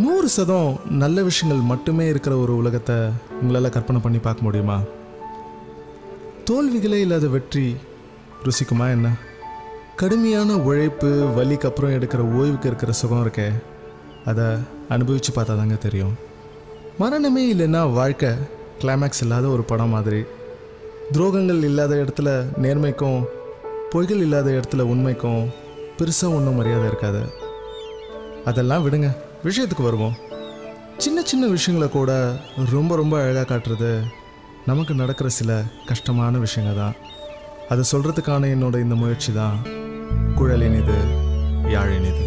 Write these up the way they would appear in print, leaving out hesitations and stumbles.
100% நல்ல விஷயங்கள் மட்டுமே இருக்கிற ஒரு உலகத்தை உங்களால் கற்பனை பண்ணி பார்க்க முடியுமா? தோல்விகளே இல்லாத வெற்றி ருசிக்குமா என்ன? கடுமையான உழைப்பு வலிக்கு அப்புறம் எடுக்கிற ஓய்வுக்கு இருக்கிற சுகம் இருக்கே, அதை அனுபவித்து பார்த்தா தாங்க தெரியும். மரணமே இல்லைன்னா வாழ்க்கை கிளைமேக்ஸ் இல்லாத ஒரு படம் மாதிரி. துரோகங்கள் இல்லாத இடத்துல நேர்மைக்கும், பொய்கள் இல்லாத இடத்துல உண்மைக்கும் பெருசாக ஒன்றும் மரியாதை இருக்காது. அதெல்லாம் விடுங்க, விஷயத்துக்கு வருவோம். சின்ன சின்ன விஷயங்களை கூட ரொம்ப ரொம்ப அழகாக காட்டுறது நமக்கு நடக்கிற சில கஷ்டமான விஷயங்கள் தான். அதை சொல்கிறதுக்கான என்னோட இந்த முயற்சி தான் குழலினிது யாழினிது.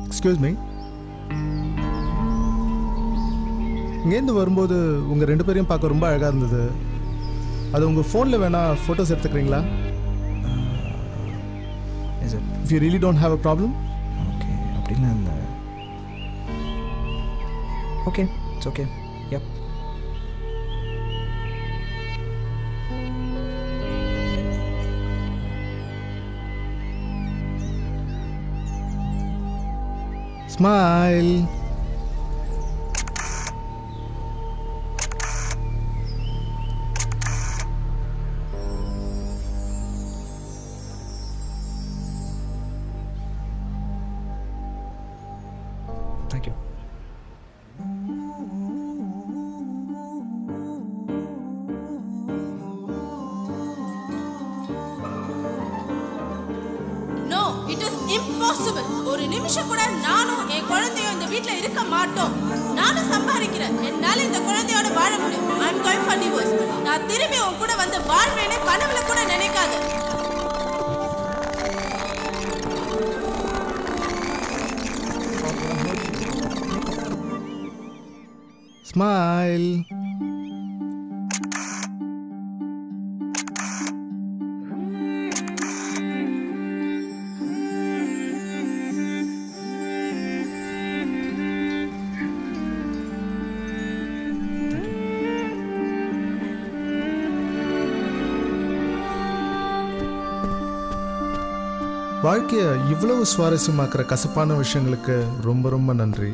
Excuse me. இங்கேருந்து வரும்போது உங்கள் 2 பேரையும் பார்க்க ரொம்ப அழகாக இருந்தது. அது உங்கள் ஃபோனில் வேணால் ஃபோட்டோஸ் எடுத்துக்கிறீங்களா? If you really don't have a problem? Okay, அப்படின்னா இல்லை. Okay, it's okay. Yep. Smile. Thank you. No, it is impossible. ஒரு நிமிஷம் கூட நானும் என் குழந்தையும் இந்த வீட்ல இருக்க மாட்டோம். நானும் சம்பாதிக்கிறேன், என்னால இந்த குழந்தையோட வாழ முடியும். I'm going for divorce. நான் திரும்பி உன் கூட வந்து வாழ்வேன்னு கனவுல கூட நினைக்காத. Smile. வாழ்க்கையை இவ்வளவு சுவாரஸ்யமாக்குற கசப்பான விஷயங்களுக்கு ரொம்ப ரொம்ப நன்றி.